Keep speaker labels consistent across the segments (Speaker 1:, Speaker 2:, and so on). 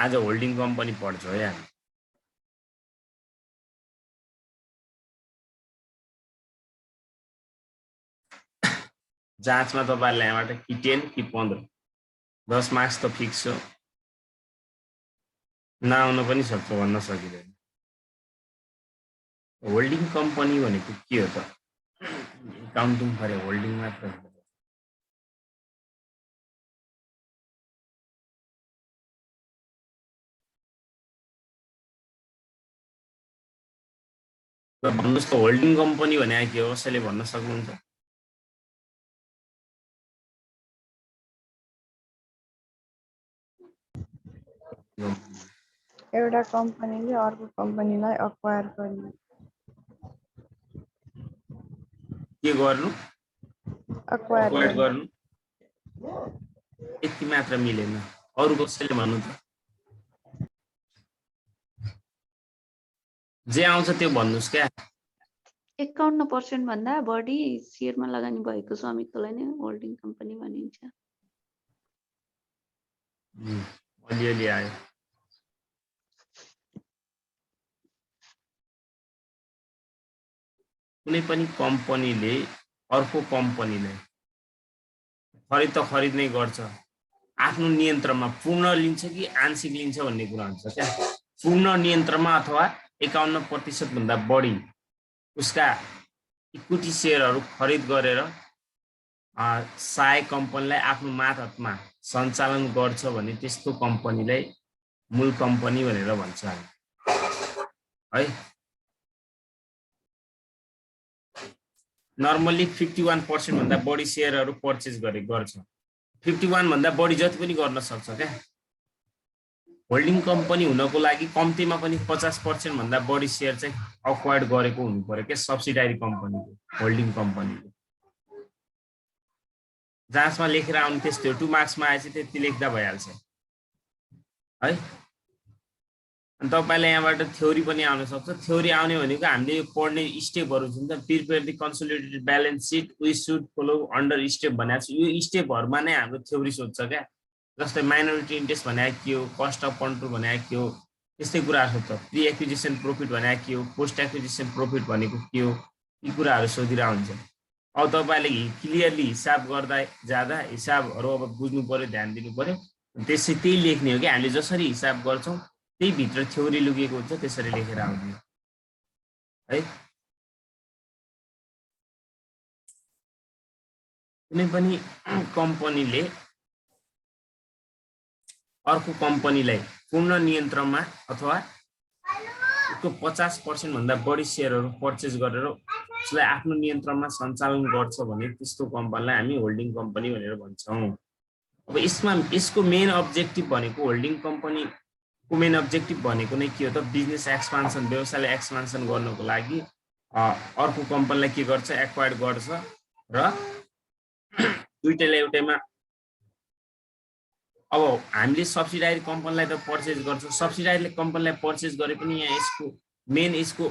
Speaker 1: आज holding company पढ्छौ है हामी। जाँचमा तपाईहरुलाई यहाँबाट कि 10 कि 15 10 मार्क्स त फिक्स हो, नआउन पनि सक्छ भन्न सकिँदैन। होल्डिङ कम्पनी भनेको के हो त? एकाउन्टिङ परे होल्डिङ मात्र हो। भन्नुस् त होल्डिङ कम्पनी भने के हो, कसैले भन्न सक्नुहुन्छ?
Speaker 2: एउटा कम्पनीले अर्को कम्पनीलाई अक्वायर गर्ने।
Speaker 1: के गर्नु?
Speaker 2: अक्वायर
Speaker 1: गर्नु। यति मात्र मिलेन, अरु कसैले भन्नु त? जे आउँछ त्यो भन्नुस् क्या।
Speaker 3: 51% भन्दा बढी शेयरमा लगानी भएको स्वामित्वलाई नै होल्डिङ कम्पनी भनिन्छ।
Speaker 1: अलिअलि आयो। कुनै पनि कम्पनीले अर्को कम्पनीलाई खरिद त खरिद नै गर्छ, आफ्नो नियन्त्रणमा पूर्ण लिन्छ कि आंशिक लिन्छ भन्ने कुरा हुन्छ क्या। पूर्ण नियन्त्रणमा अथवा 51% भन्दा बढी उसका इक्विटी शेयरहरू खरिद गरेर सहायक कम्पनीलाई आफ्नो मातहतमा सञ्चालन गर्छ भने त्यस्तो कम्पनीलाई मूल कम्पनी भनेर भन्छ है। नर्मली 51% भन्दा बढी शेयरहरू पर्चेज गर्छ। 51 भन्दा बढी जति पनि गर्न सक्छ क्या। होल्डिङ कम्पनी हुनको लागि कम्तीमा पनि 50% भन्दा बढी शेयर चाहिँ अक्वायर्ड गरेको हुनु पर्यो क्या सब्सिडारी कम्पनीले, होल्डिङ कम्पनीले। जाँचमा लेखेर आउनु त्यस्तो 2 मार्क्समा आएछ त्यति लेख्दा भइहाल्छ है। अनि तपाईलाई यहाँबाट थ्योरी पनि आउन सक्छ। थ्योरी आउने भनेको हामीले यो पढ्ने स्टेपहरु छ नि त। Prepare the consolidated balance sheet, we should follow under step भनेको छ। यो स्टेपहरुमा नै हाम्रो थ्योरी सोध्छ क्या। जस्तै माइनोरिटी इन्ट्रेस्ट भनेको के हो, कस्ट अफ कन्ट्रोल भनेको के हो, त्यस्तै कुराहरु सोध्छ। प्री एक्विजिसन प्रॉफिट भनेको के हो, पोस्ट एक्विजिसन प्रॉफिट भनेको के हो, यी कुराहरु सोधिरा हुन्छ। अब तपाईले क्लियरली हिसाब गर्दा जादा हिसाबहरु अब बुझ्नु पर्यो, ध्यान दिनु पर्यो। त्यसै त्यही लेख्ने हो कि हामीले जसरी हिसाब गर्छौं त्यही भित्र थ्योरी लुकेको हुन्छ, त्यसरी लेखेर आउने है। कुनै पनि कम्पनीले अर्को कम्पनीलाई पूर्ण नियन्त्रणमा अथवा उसको 50% भन्दा बढी शेयरहरु पर्चेज गरेर उसलाई आफ्नो नियन्त्रणमा सञ्चालन गर्छ भने त्यस्तो कम्पनीलाई हामी होल्डिङ कम्पनी भनेर भन्छौं। अब यसको मेन अब्जेक्टिभ भनेको होल्डिङ कम्पनी को मेन अब्जेक्टिभ भनेको नै के हो त, बिजनेस एक्सपान्सन, व्यवसायलाई एक्सपान्सन गर्नको लागि अर्को कम्पनीलाई के गर्छ, एक्वायर्ड गर्छ र दुईटैले एउटैमा। अब हामीले सब्सिडारी कम्पनीलाई त पर्चेज गर्छौं, सब्सिडारी कम्पनीलाई पर्चेज गरे पनि यहाँ यसको मेन यसको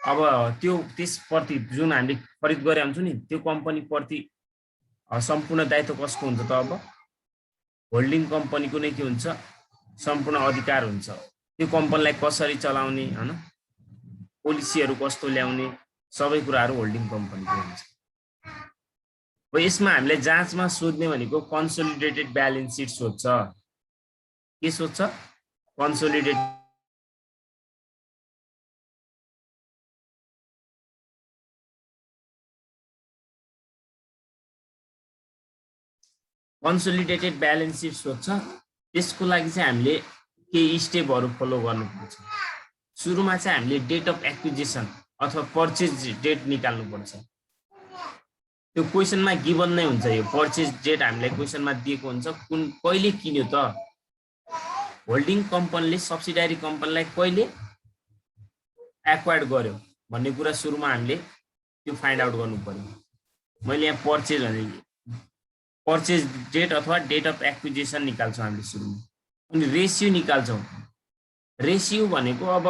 Speaker 1: अब त्यो त्यसप्रति जुन हामीले खरिद गरे हुन्छौं नि त्यो कम्पनी प्रति सम्पूर्ण दायित्व कसको हुन्छ त? अब होल्डिङ कम्पनीको नै के हुन्छ, सम्पूर्ण अधिकार हुन्छ। त्यो कम्पनीलाई कसरी चलाउने हैन, पोलिसीहरु कस्तो ल्याउने, सबै कुराहरु होल्डिङ कम्पनीको हुन्छ। अब यसमा हामीले जाँचमा सोध्ने भनेको कन्सोलिडेटेड ब्यालेन्स शीट सोध्छ। के सोध्छ? कन्सोलिडेटेड ब्यालेन्स शीट सोध्छ। त्यसको लागि चाहिँ हामीले केही स्टेपहरु फलो गर्नुपर्छ। सुरुमा चाहिँ हामीले डेट अफ एक्विजिसन अथवा पर्चेज डेट निकाल्नु पर्छ। त्यो क्वेशनमा गिवन नै हुन्छ। यो पर्चेज डेट हामीलाई क्वेशनमा दिएको हुन्छ। कुन कहिले किन्यो त? होल्डिङ कम्पनीले सब्सिडारी कम्पनीलाई कहिले एक्वायर्ड गर्यो भन्ने कुरा सुरुमा हामीले त्यो फाइन्ड आउट गर्नु पर्यो। मैले यहाँ पर्चेज डेट अथवा डेट अफ एक्विजिसन निकाल्छौं हामीले सुरुमा। अनि रेशियो निकाल्छौं। रेशियो भनेको अब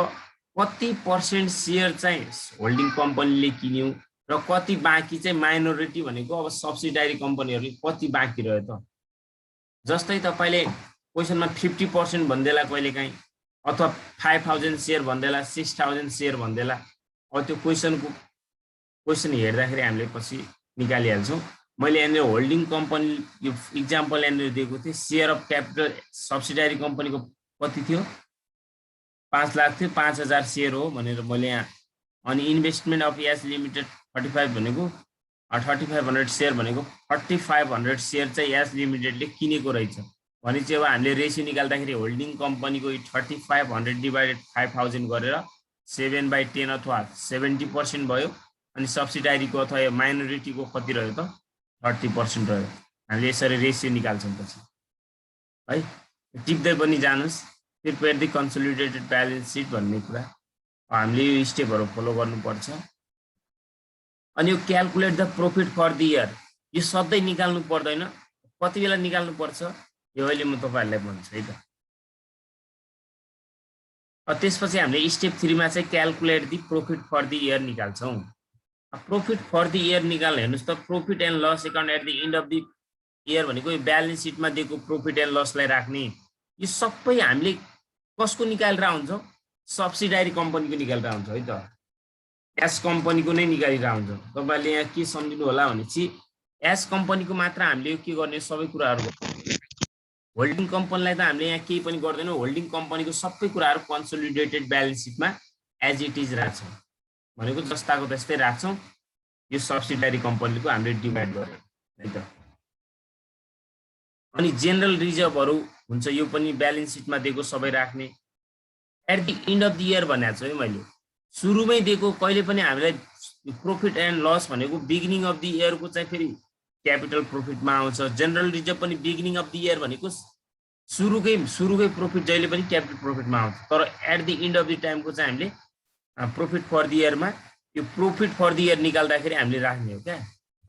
Speaker 1: कति % शेयर चाहिँ होल्डिङ कम्पनीले किन्यो र कति बाँकी चाहिँ माइनोरिटी भनेको अब सब्सिडारी कम्पनीहरुले कति बाँकी रह्यो त? जस्तै तपाईले क्वेसनमा 50% भन्देला कहिलेकाहीँ, अथवा 5000 सेयर भन्देला, 6000 सेयर भन्देला। अब त्यो क्वेसन हेर्दाखेरि हामीले पछि निकालिहाल्छौँ। मैले यहाँनिर होल्डिङ कम्पनी यो इक्जाम्पल यहाँनिर दिएको थिएँ। सेयर अफ क्यापिटल सब्सिडारी कम्पनीको कति थियो? 5 लाख थियो, 5000 सेयर हो भनेर मैले यहाँ। अनि इन्भेस्टमेन्ट अफ यास लिमिटेड 35 भनेको 3500 सेयर भनेको 4500 सेयर चाहिँ यास लिमिटेडले किनेको रहेछ भने चाहिँ अब हामीले रेसियो निकाल्दाखेरि होल्डिङ कम्पनीको 3500 डिभाइडेड 5000 गरेर 7/10 अथवा 70% भयो। अनि सब्सिडारीको अथवा माइनोरिटीको कति रह्यो त? 30% रह्यो। हामीले यसरी रेसियो निकाल्छौँ पछि है। टिप्दै पनि जानुस्। Prepare the consolidated balance sheet भन्ने कुरा हामीले यो स्टेपहरू फलो गर्नुपर्छ। अनि यो calculate the profit for the year, यो सधैँ निकाल्नु पर्दैन, कति बेला निकाल्नु पर्छ यो अहिले म तपाईहरुलाई भन्छु है त। त्यसपछि हामीले स्टेप 3 मा चाहिँ calculate the profit for the year निकाल्छौँ। प्रॉफिट फर द इयर निकाल्न हेर्नुस् त, profit and loss account at the end of the year भनेको यो ब्यालेन्स सिटमा दिएको प्रॉफिट एन्ड लसलाई राख्ने। यो सबै हामीले कसको निकालेर आउँछौँ? सब्सिडारी कम्पनीको निकालेर आउँछ है त। एस कम्पनीको नै निकालेर आउँछ। तपाईले यहाँ के सम्झिनु होला भनेपछि एस कम्पनीको मात्र हामीले यो के गर्ने सबै कुराहरु, होल्डिङ कम्पनीलाई त हामीले यहाँ केही पनि गर्दैनौँ। होल्डिङ कम्पनीको सबै कुराहरु कन्सोलिडेटेड ब्यालेन्स सिटमा एज इट इज राख्छौँ भनेको जस्ताको त्यस्तै राख्छौँ। यो सब्सिडारी कम्पनीको हामीले डिभाइड गर्यो है त। अनि जेनरल रिजर्भहरु हुन्छ, यो पनि ब्यालेन्स सिटमा दिएको सबै राख्ने। At the end of the year भनेको छु है मैले, सुरुमै दिएको कहिले पनि हामीलाई प्रॉफिट एन्ड लस भनेको बिगिनिङ अफ द इयर को चाहिँ फेरि क्यापिटल प्रॉफिटमा आउँछ। जेनरल रिजर्भ पनि बिगिनिङ अफ द इयर भनेको सुरुकै प्रॉफिट जहिले पनि क्यापिटल प्रॉफिटमा आउँछ। तर at the end of the time को चाहिँ हामीले प्रॉफिट फर द इयरमा यो प्रॉफिट फर द इयर निकाल्दाखेरि हामीले राख्ने हो क्या।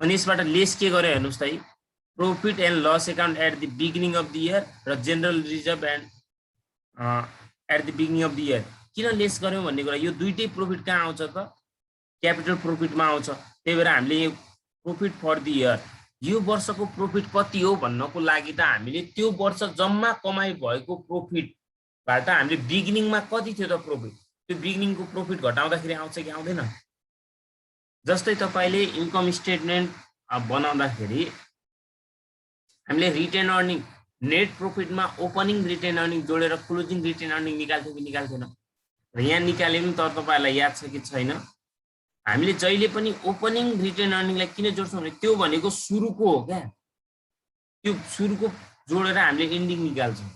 Speaker 1: अनि यसबाट लेस के गर्यो हेर्नुस् त, profit and loss account at the beginning of the year र general reserve and at the beginning of the year. किन लेस गर्यौं भन्ने कुरा, यो दुईटै प्रॉफिट कहाँ आउँछ त? क्यापिटल प्रॉफिटमा आउँछ। त्यही भएर हामीले यो प्रॉफिट फर द इयर, यो वर्षको प्रॉफिट कति हो भन्नको लागि त हामीले त्यो वर्ष जम्मा कमाई भएको प्रॉफिटबाट हामीले बिगिनिङमा कति थियो त प्रॉफिट, त्यो बिगिनिङको प्रॉफिट घटाउँदाखेरि आउँछ कि आउँदैन? जस्तै तपाईले इन्कम स्टेटमेन्ट बनाउँदाखेरि हामीले रिटेन अर्निङ नेट प्रॉफिटमा ओपनिङ रिटेन अर्निङ जोडेर क्लोजिङ रिटेन अर्निङ निकाल्थ्यौँ कि निकाल्थेन? र यहाँ निकाल्यौँ तर तपाईहरुलाई याद छ कि छैन? हामीले जहिले पनि ओपनिङ रिटेन अर्निङलाई किन जोड्छौँ भने त्यो भनेको सुरुको हो क्या। त्यो सुरुको जोडेर हामीले एन्डिङ निकाल्छौँ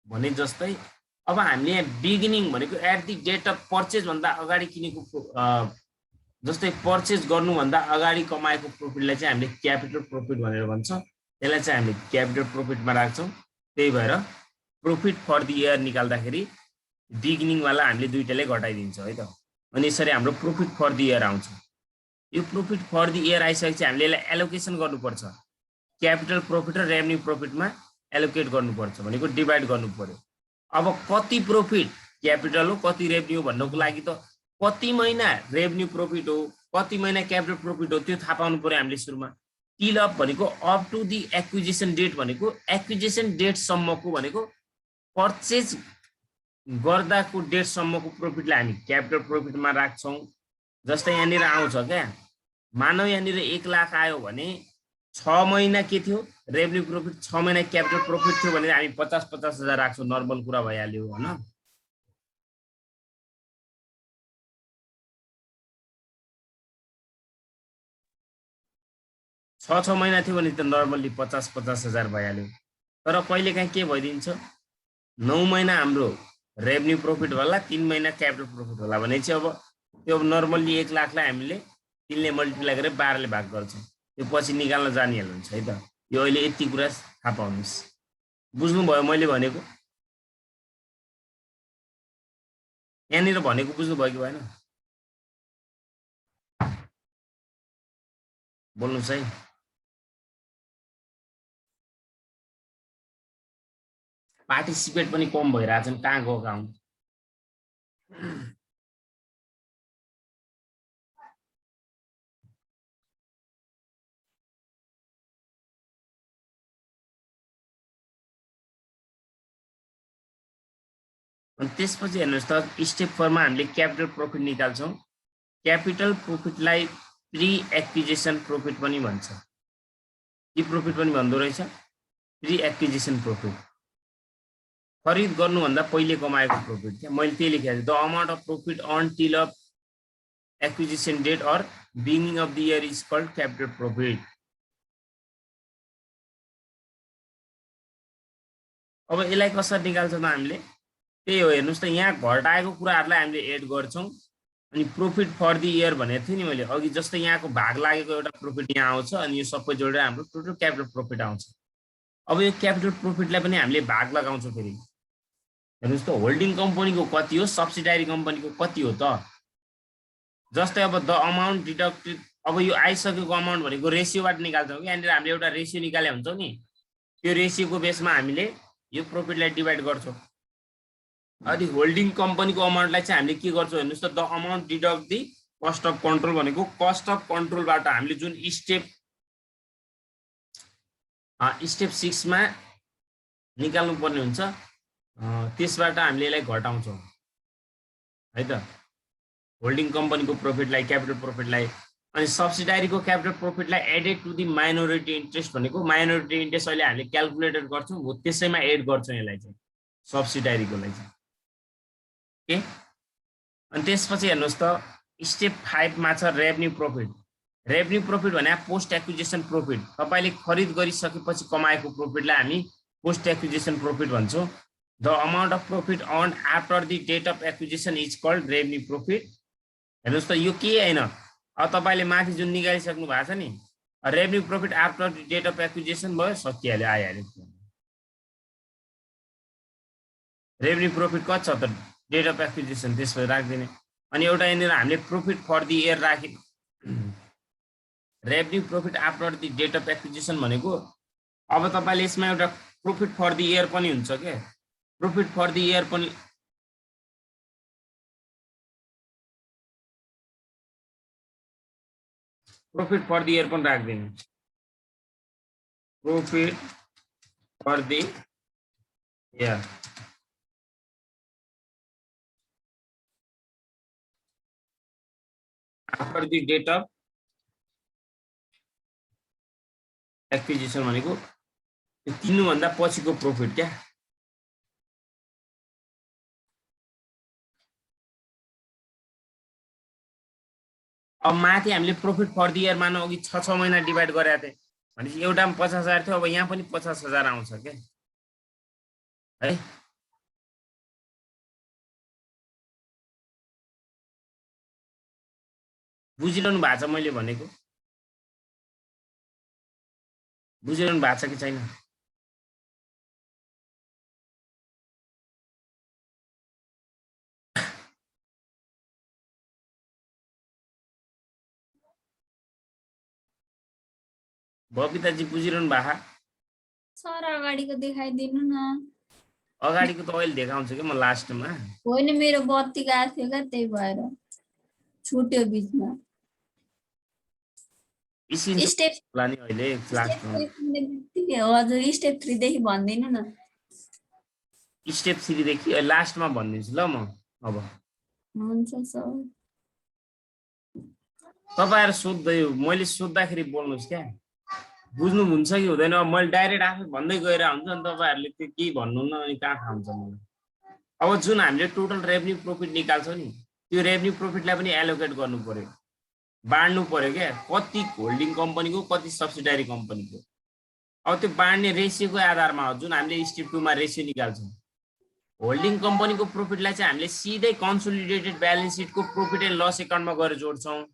Speaker 1: भने जस्तै अब हामीले यहाँ बिगिनिङ भनेको at the date of purchase भन्दा अगाडि किनेको, जस्तै पर्चेज गर्नुभन्दा अगाडि कमाएको प्रॉफिटलाई चाहिँ हामीले क्यापिटल प्रॉफिट भनेर भन्छौँ। त्यसलाई चाहिँ हामीले क्यापिटल प्रॉफिटमा राख्छौँ। त्यही भएर प्रॉफिट फर द इयर निकाल्दाखेरि बिगिनिङ वाला हामीले दुईटैले घटाइदिन्छ है त। अनि यसरी हाम्रो प्रॉफिट फर द इयर आउँछ। यो प्रॉफिट फर द इयर आइसकेपछि हामीले यसलाई एलोकेसन गर्नुपर्छ। क्यापिटल प्रॉफिट र रेभेन्यू प्रॉफिटमा एलोकेट गर्नुपर्छ भनेको डिभाइड गर्नु पर्यो। अब कति प्रॉफिट क्यापिटल हो कति रेभेन्यू भन्नको लागि त कति महिना रेभेन्यू प्रॉफिट हो कति महिना क्यापिटल प्रॉफिट हो त्यो थाहा पाउनु पर्यो हामीले सुरुमा। टिल अप भनेको up to the acquisition date भनेको एक्विजिसन डेट सम्मको भनेको पर्चेज गर्दाको डेट सम्मको प्रॉफिटलाई हामी क्यापिटल प्रॉफिटमा राख्छौँ। जस्तै यहाँनिर आउँछ क्या, मानव यहाँनिर 1 लाख आयो भने 6 महिना के थियो रेभेन्यू प्रॉफिट, 6 महिना क्यापिटल प्रॉफिट थियो भने हामी 50-50 हजार राख्छौँ। नर्मल कुरा भइहाल्यो हैन। 6 महिना थियो भने त नर्मल्ली 50-50 हजार भइहाल्यो। तर कहिलेकाहीँ के भइदिन्छ, 9 महिना हाम्रो रेभेन्यू प्रॉफिट होला, 3 महिना क्यापिटल प्रॉफिट होला भने चाहिँ अब त्यो नर्मल्ली 1 लाखलाई हामीले 3 ले मल्टिप्लाई गरेर 12 ले भाग गर्छौँ। त्यो पछि निकाल्न जानिहाल्नुहुन्छ है त। यो अहिले यति कुरा थाहा पाउनुस्। बुझ्नुभयो मैले भनेको? यहाँनिर भनेको बुझ्नुभयो कि भएन? बोल्नुस् है। पार्टिसिपेट पनि कम भइरहेछन्, कहाँ गएका हुन्? अनि त्यसपछि हेर्नुस् त स्टेप 4 मा हामीले क्यापिटल प्रॉफिट निकाल्छौं। क्यापिटल प्रॉफिटलाई प्री एक्विजिसन प्रॉफिट पनि भन्छ। के प्रॉफिट पनि भन्दो रहेछ? Pre acquisition profit. खरिद गर्नु भन्दा पहिले कमाएको प्रॉफिट के मैले त्यही लेखेको छु। The amount of profit earn till of acquisition date or beginning of the year is called capital profit. अब यसलाई कसरी निकाल्छौं त हामीले? त्यही हो, हेर्नुस् त यहाँ घटाएको कुराहरुलाई हामीले एड गर्छौं अनि प्रॉफिट फर द इयर भनेको थिएँ नि मैले अघि, जस्तै यहाँको भाग लागेको एउटा प्रॉफिट यहाँ आउँछ अनि यो सबै जोडेर हाम्रो टोटल क्यापिटल प्रॉफिट आउँछ। अब यो क्यापिटल प्रॉफिटलाई पनि हामीले भाग लगाउँछौं फेरि। हेर्नुस् त होल्डिङ कम्पनीको कति हो, सब्सिडायरी कम्पनीको कति हो त? जस्तै अब द अमाउन्ट डिडक्टेड, अब यो आइसकेको अमाउन्ट भनेको रेशियोबाट निकाल्छौं कि यहाँनिर हामीले एउटा रेशियो निकाले हुन्छौं नि, त्यो रेशियोको बेसमा हामीले यो प्रॉफिटलाई डिभाइड गर्छौं। अनि होल्डिङ कम्पनीको अमाउन्टलाई चाहिँ हामीले के गर्छौं हेर्नुस् त, the amount deduct the cost of control भनेको कस्ट अफ कन्ट्रोलबाट हामीले जुन स्टेप 6 मा निकाल्नु पर्ने हुन्छ त्यसबाट हामीले यसलाई घटाउँछौं है त। होल्डिङ कम्पनीको प्रॉफिटलाई, क्यापिटल प्रॉफिटलाई, अनि सब्सिडायरीको क्यापिटल प्रॉफिटलाई added to the minority interest भनेको माइनोरिटी इन्ट्रेस्ट अहिले हामीले क्याल्कुलेटर गर्छौं हो त्यसैमा एड गर्छौं यसलाई चाहिँ सब्सिडायरीकोलाई चाहिँ के। अनि त्यसपछि हेर्नुस् त स्टेप 5 मा छ रेभेन्यू प्रॉफिट। रेभेन्यू प्रॉफिट भने पोस्ट एक्विजिसन प्रॉफिट। तपाईले खरिद गरिसकेपछि कमाएको प्रॉफिटलाई हामी पोस्ट एक्विजिसन प्रॉफिट भन्छौं। The amount of profit earn after the date of acquisition is called revenue profit. हेर्नुस् त यो के हैन, अब तपाईले माथि जुन निकालिसक्नु भएको छ नि revenue profit after the date of acquisition भयो, सकिहाल्यो, आइहाल्यो। रेभेन्यू प्रॉफिट कति छ त डेट अफ एक्विजिसन त्यसपछि राख्दिने। अनि एउटा यहाँनिर हामीले प्रॉफिट फर द इयर राखे। Revenue profit after the date of acquisition भनेको अब तपाईले यसमा एउटा प्रॉफिट फर द इयर पनि हुन्छ के। प्रॉफिट फर द इयर पनि प्रॉफिट फर द इयर पनि राख्दिने। Profit for the year after the date of acquisition भनेको किन्नुभन्दा पछिको प्रॉफिट क्या। अब माथि हामीले प्रॉफिट फर द इयर मानौ अघि 6 महिना डिभाइड गरेका थिए भनेपछि एउटामा 50,000 थियो, अब यहाँ पनि 50,000 आउँछ के है। बुझिरहनु भएको छ मैले भनेको? बुझिरहनु भएको छ कि छैन? बबिताजी बुझिरहनु भएको?
Speaker 4: सर अगाडिको देखाइदिनु न।
Speaker 1: अगाडिको त अहिले देखाउँछु कि म लास्टमा।
Speaker 4: होइन मेरो बत्ती गएको थियो क्या, त्यही भएर छुट्यो बिचमा। स्टेप
Speaker 1: लाने अहिले लास्टमा।
Speaker 4: हजुर स्टेप 3 देखि भन्दिनु न।
Speaker 1: स्टेप 3 देखि लास्टमा भनिदिन्छु ल म। अब
Speaker 4: हुन्छ सर।
Speaker 1: तपाईहरु सोध्दै, मैले सोध्दाखेरि बोल्नुस् क्या। बुझ्नुहुन्छ कि हुँदैन? मैले डाइरेक्ट आफै भन्दै गएर हुन्छ अनि तपाईहरुले त्यो के भन्नुहुन्न अनि कहाँ थाहा हुन्छ मलाई। अब जुन हामीले टोटल रेभेन्यू प्रॉफिट निकाल्छौं नि त्यो रेभेन्यू प्रॉफिटलाई पनि एलोकेट गर्नु पर्यो, बाँड्नु पर्यो क्या। कति होल्डिङ कम्पनीको कति सब्सिडायरी कम्पनीको। अब त्यो बाँड्ने रेशियोको आधारमा हो जुन हामीले स्टेप 2 मा रेशियो निकाल्छौं। होल्डिङ कम्पनीको प्रॉफिटलाई चाहिँ हामीले सिधै कन्सोलिडेटेड ब्यालेन्स सिटको प्रॉफिट एन्ड लस एकाउन्टमा गएर जोड्छौं।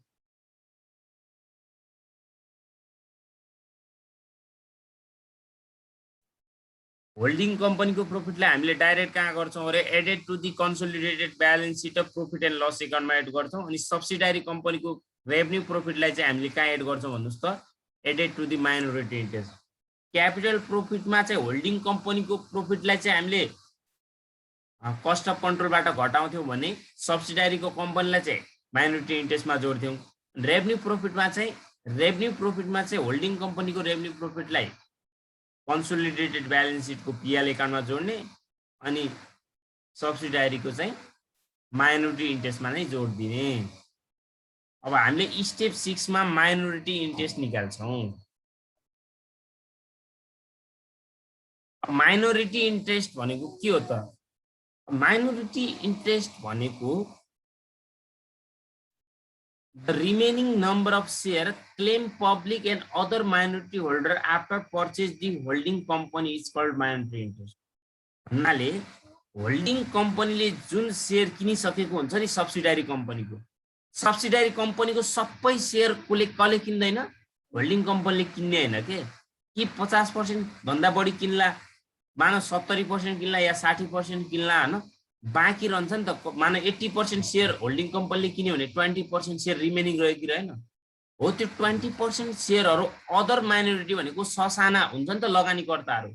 Speaker 1: होल्डिङ कम्पनीको प्रॉफिटलाई हामीले डाइरेक्ट कहाँ गर्छौं अरे added to the consolidated balance sheet of profit and loss एकाउन्टमा एड गर्छौं। अनि सब्सिडायरी कम्पनीको रेभेन्यू प्रॉफिटलाई चाहिँ हामीले कहाँ एड गर्छौं भन्नुस् त, added to the minority interest. Capital प्रॉफिटमा चाहिँ होल्डिङ कम्पनीको प्रॉफिटलाई चाहिँ हामीले कस्ट अफ कन्ट्रोलबाट घटाउँथ्यौं भने सब्सिडायरीको कम्पनीलाई चाहिँ माइनोरिटी इन्ट्रेस्टमा जोड्थ्यौं। रेभेन्यू प्रॉफिटमा चाहिँ होल्डिङ कम्पनीको रेभेन्यू प्रॉफिटलाई कन्सोलिडेटेड ब्यालेन्स सिटको पीएल एकाउन्टमा जोड्ने अनि सब्सिडारीको चाहिँ माइनोरिटी इन्ट्रेस्टमा नै जोड दिने। अब हामीले स्टेप 6 मा माइनोरिटी इन्ट्रेस्ट निकाल्छौँ। माइनोरिटी इन्ट्रेस्ट भनेको के हो त? माइनोरिटी इन्ट्रेस्ट भनेको the remaining number of share claim public and other minority holder after purchase the holding company is called minority interest। भन्नाले होल्डिङ कम्पनीले जुन शेयर किनिसकेको हुन्छ नि सब्सिडारी कम्पनीको सबै शेयर कसले किन्दैन? होल्डिङ कम्पनीले किन्ने हैन के। कि 50% भन्दा बढी किन्ला, मानव 70% किन्ला या 60% किन्ला हैन, बाँकी रहन्छ नि त। मानव 80% शेयर होल्डिङ कम्पनीले किन्यो भने 20% शेयर रिमेनिङ रह्यो कि रहेन? हो, त्यो 20% शेयरहरु अदर माइनोरिटी भनेको ससाना हुन्छ नि त लगानीकर्ताहरु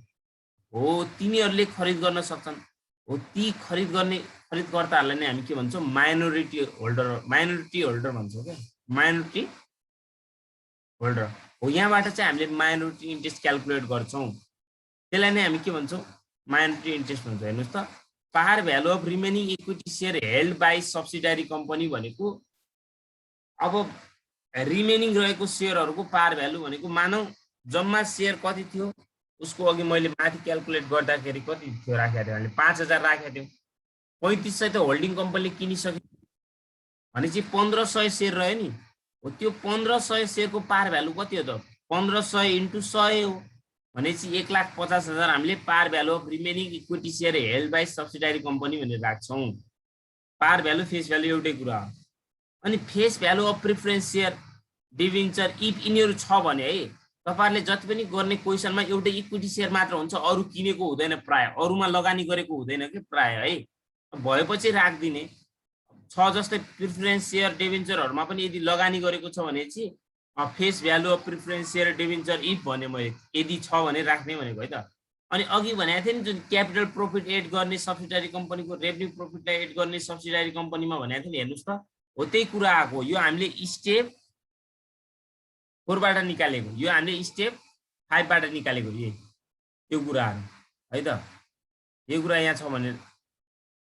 Speaker 1: हो, तिनीहरुले खरिद गर्न सक्छन्। हो, ती खरिदकर्ताहरुलाई नै हामी के भन्छौं? माइनोरिटी होल्डर भन्छौं के। माइनोरिटी होल्डर हो। यहाँबाट चाहिँ हामीले माइनोरिटी इन्ट्रेस्ट क्याल्कुलेट गर्छौं। त्यसलाई नै हामी के भन्छौं? Minority interest भन्छौं। हेर्नुस् त, par value of remaining equity share held by subsidiary company भनेको अब रिमेनिङ रहेको शेयरहरुको पार भ्यालु भनेको मानौ जम्मा शेयर कति थियो, उसको अघि मैले माथि क्याल्कुलेट गर्दाखेरि कति थियो राखेको थियो? हामीले 5000 राखेको थियो। 3500 त होल्डिङ कम्पनीले किनिसक्यो भनेपछि 1500 शेयर रह्यो नि। हो, त्यो 1500 शेयरको पार भ्यालु कति हो त? 1500 × 100 हो भनेपछि 1,50,000 हामीले par value of remaining equity share held by subsidiary company भनेर राख्छौं। पार भ्यालु फेस भ्यालु एउटै कुरा हो। अनि face value of preference share debenture if यिनीहरु छ भने है, तपाईहरुले जति पनि गर्ने क्वेशनमा एउटै इक्विटी शेयर मात्र हुन्छ, अरु किनेको हुँदैन, प्राय अरुमा लगानी गरेको हुँदैन के प्राय है। भएपछि राख्दिने छ, जस्तै प्रिफरेन्स शेयर डिबेन्चरहरुमा पनि यदि लगानी गरेको छ भने चाहिँ face value of preference share debenture if भने मैले यदि छ भने राख्ने भनेको है त। अनि अघि भनेको थिएँ नि जुन क्यापिटल प्रोफिट एड गर्ने सब्सिडारी कम्पनीको रेभेन्यू प्रोफिटलाई एड गर्ने सब्सिडारी कम्पनीमा भनेको थिएँ नि, हेर्नुस् त, हो त्यही कुरा आको। यो हामीले स्टेप 4 बाट निकालेको, यो हामीले स्टेप 5 बाट निकालेको यो कुराहरु है त। यो कुरा यहाँ छ भने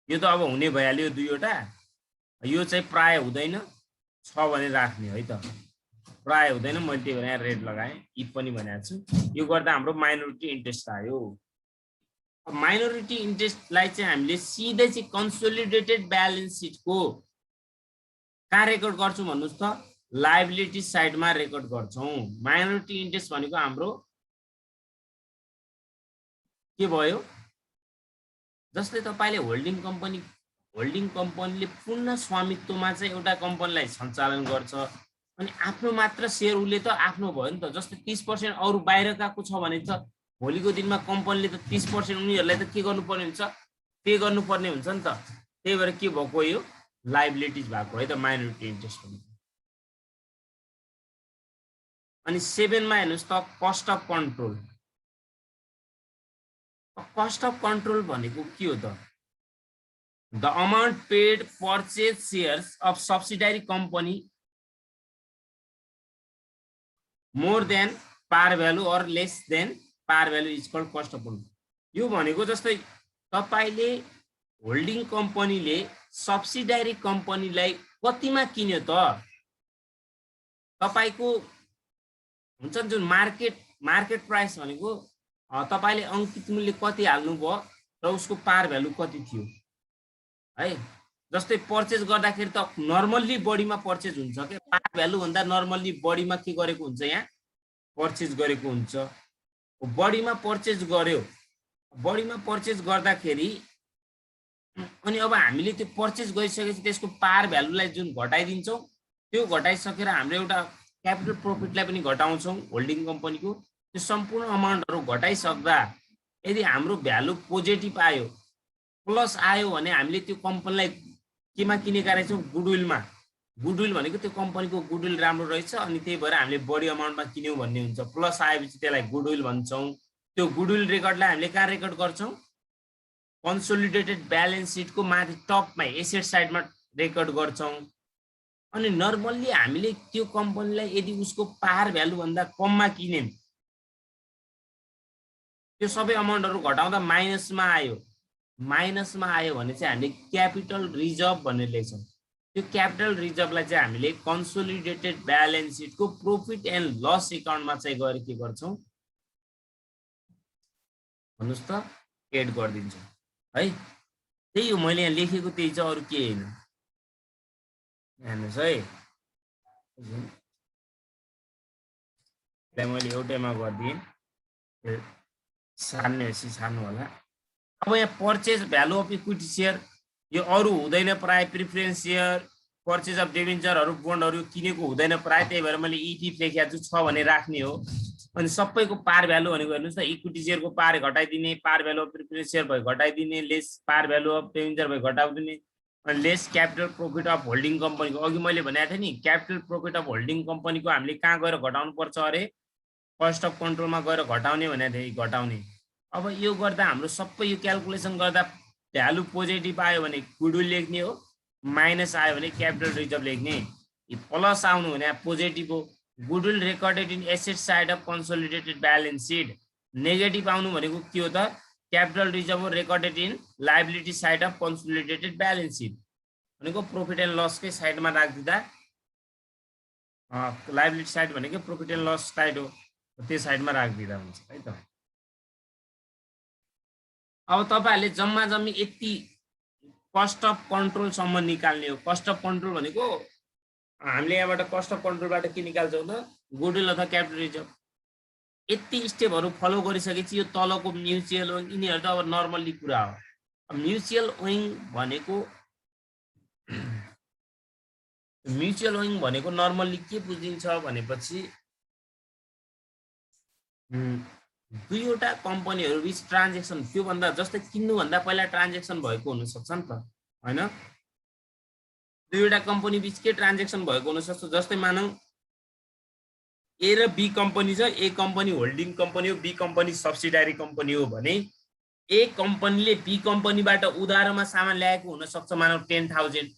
Speaker 1: यो त अब हुने भइहाल्यो दुईवटा। यो चाहिँ प्राय हुँदैन, छ भने राख्ने है त, प्राय हुँदैन। मैले त्यही भनेर रेड लगाएँ, इफ पनि भनेको छु। यो गर्दा हाम्रो माइनोरिटी इन्ट्रेस्ट आयो। अब माइनोरिटी इन्ट्रेस्टलाई चाहिँ हामीले सिधै चाहिँ कन्सोलिडेटेड ब्यालेन्स सिटको कहाँ रेकर्ड गर्छौं भन्नुस् त? लायबिलिटी साइडमा रेकर्ड गर्छौं। माइनोरिटी इन्ट्रेस्ट भनेको हाम्रो के भयो? जस्तै तपाईले होल्डिङ कम्पनीले पूर्ण स्वामित्वमा चाहिँ एउटा कम्पनीलाई सञ्चालन गर्छ, अनि आफ्नो मात्र शेयर उले त आफ्नो भयो नि त। जस्तै 30% अरु बाहिरकाको छ भने त भोलिको दिनमा कम्पनीले त 30% उनीहरुलाई त के गर्नुपर्ने हुन्छ? पे गर्नुपर्ने हुन्छ नि त। त्यही भएर के भएको यो लायबिलिटीज भएको है त माइनोरिटी इन्ट्रेस्ट भनेको। अनि 7 मा हेर्नुस् त cost of control. Cost of control भनेको के हो त? The amount paid purchase shares of subsidiary company more than par value और less than par value is called cost of control. यो भनेको जस्तै तपाईले होल्डिङ कम्पनीले सब्सिडारी कम्पनीलाई कतिमा किन्यो त? तपाईको हुन्छ जुन मार्केट प्राइस भनेको तपाईले अंकित मूल्य कति हाल्नु भयो र उसको पार भ्यालु कति थियो है। जस्तै पर्चेज गर्दाखेरि त नर्मल्ली बढीमा पर्चेज हुन्छ के, पार भ्यालु भन्दा नर्मल्ली बढीमा के गरेको हुन्छ? यहाँ पर्चेज गरेको हुन्छ। बढीमा पर्चेज गर्यो, बढीमा पर्चेज गर्दाखेरि अनि अब हामीले त्यो पर्चेज गरिसकेपछि त्यसको पार भ्यालुलाई जुन घटाइदिन्छौं, त्यो घटाइसकेर हाम्रो एउटा क्यापिटल प्रोफिटलाई पनि घटाउँछौं होल्डिङ कम्पनीको। त्यो सम्पूर्ण अमाउन्टहरु घटाइसक्दा यदि हाम्रो भ्यालु पोजिटिभ आयो, प्लस आयो भने हामीले त्यो कम्पनीलाई केमा किनेका रहेछौं? गुडविलमा। गुडविल भनेको त्यो कम्पनीको गुडविल राम्रो रहेछ अनि त्यही भएर हामीले बढी अमाउन्टमा किन्यौं भन्ने हुन्छ। प्लस आएपछि त्यसलाई गुडविल भन्छौं। त्यो गुडविल रेकर्डलाई हामीले कहाँ रेकर्ड गर्छौं? कन्सोलिडेटेड ब्यालेन्स सिटको माथि टपमा एसेट साइडमा रेकर्ड गर्छौं। अनि नर्मल्ली हामीले त्यो कम्पनीलाई यदि उसको पार भ्यालु भन्दा कममा किन्यौं, त्यो सबै अमाउन्टहरु घटाउँदा माइनसमा आयो माइनसमा आयो भने चाहिँ हामीले क्यापिटल रिजर्भ भनेर लेख्छौँ। त्यो क्यापिटल रिजर्भलाई चाहिँ हामीले कन्सोलिडेटेड ब्यालेन्स सिटको प्रॉफिट एन्ड लस एकाउन्टमा चाहिँ गएर के गर्छौँ भन्नुस् त, एड गरिदिन्छौँ है। त्यही हो मैले यहाँ लेखेको, त्यही चाहिँ अरू के हैन। हेर्नुहोस् है, मैले एउटैमा गरिदिएँ, सार्नु होला। अब यहाँ purchase value of equity share यो अरू हुँदैन प्राय, प्रिफरेन्स सेयर, पर्चेज अफ डिबेन्चरहरू, बोन्डहरू किनेको हुँदैन प्राय, त्यही भएर मैले इटिएफ लेखेको छु 6 भने राख्ने हो। अनि सबैको पार भ्यालु भनेको हेर्नुहोस् त, इक्विटी सेयरको पार घटाइदिने, पार भ्यालु अफ प्रिफरेन्स सेयर भयो घटाइदिने, लेस पार भ्यालु अफ डिबेन्चर भयो घटाइदिने, अनि lace capital profit of holding कम्पनीको। अघि मैले भनेको थिएँ नि, क्यापिटल प्रॉफिट अफ होल्डिङ कम्पनीको हामीले कहाँ गएर घटाउनु पर्छ अरे, कस्ट अफ कन्ट्रोलमा गएर घटाउने भनेको थिएँ, घटाउने। अब यो गर्दा हाम्रो सबै यो क्यालकुलेसन गर्दा भ्यालु पोजिटिभ आयो भने गुडविल लेख्ने हो, माइनस आयो भने क्यापिटल रिजर्भ लेख्ने। प्लस आउनु भने पोजिटिभ हो, goodwill recorded in asset side of consolidated balance seat. Negative आउनु भनेको के हो त, capital reserve recorded in liability side of consolidated balance seat भनेको प्रॉफिट एन्ड लसकै साइडमा राखिदिँदा, लायबिलिटी साइड भनेको प्रॉफिट एन्ड लस साइड हो, त्यो साइडमा राखिदिँदा हुन्छ है त। अब तपाईहरुले जम्मा जम्मी यति कस्ट अफ कन्ट्रोल सम्म निकाल्ने हो। कस्ट अफ कन्ट्रोल भनेको हामीले यहाँबाट कस्ट अफ कन्ट्रोलबाट के निकाल्छौँ त, गुडविल अथवा क्यापिटल रिजर्भ। यति स्टेपहरु फलो गरिसकेपछि यो तलको म्युचुअल ओइङ, यिनीहरु त अब नर्मली कुरा हो। अब म्युचुअल ओइङ भनेको नर्मली के बुझिन्छ भनेपछि दुईवटा कम्पनीहरु बीच ट्रान्जेक्सन, त्यो भन्दा जस्तै किन्नु भन्दा पहिला ट्रान्जेक्सन भएको हुन सक्छ नि त, हैन? दुईवटा कम्पनी बीच के ट्रान्जेक्सन भएको हुन सक्छ, जस्तै मानौ ए र बी कम्पनी छ, ए कम्पनी होल्डिङ कम्पनी हो, बी कम्पनी सब्सिडारी कम्पनी हो भने ए कम्पनीले बी कम्पनीबाट उधारमा सामान ल्याएको हुन सक्छ, मानौ 10,000,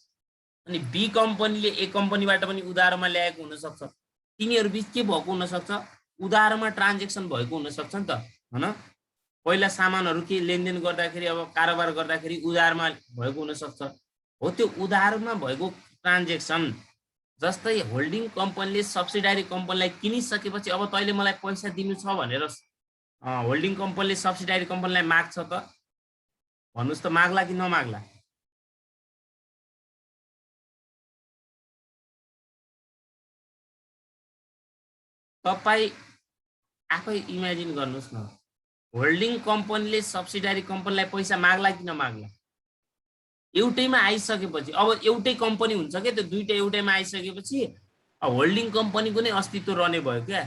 Speaker 1: अनि बी कम्पनीले ए कम्पनीबाट पनि उधारमा ल्याएको हुन सक्छ। तिनीहरु बीच के भएको हुन सक्छ, उधारमा ट्रान्जेक्सन भएको हुन सक्छ नि त, हैन? पहिला सामानहरु के लेनदेन गर्दाखेरि, अब कारोबार गर्दाखेरि उधारमा भएको हुन सक्छ। हो त्यो उधारमा भएको ट्रान्जेक्सन, जस्तै होल्डिङ कम्पनीले सब्सिडारी कम्पनीलाई किनिसकेपछि अब तैले मलाई पैसा दिनु छ भनेर होल्डिङ कम्पनीले सब्सिडारी कम्पनीलाई माग्छ त, भन्नुस् त माग्ला कि नमाग्ला? तपाई आफै इमेजिन गर्नुस् न, होल्डिङ कम्पनीले सब्सिडारी कम्पनीलाई पैसा माग्ला कि नमाग्ला? एउटैमा आइसकेपछि, अब एउटै कम्पनी हुन्छ के, त्यो दुईटा एउटैमा आइसकेपछि होल्डिङ कम्पनीको नै अस्तित्व रहने भयो क्या।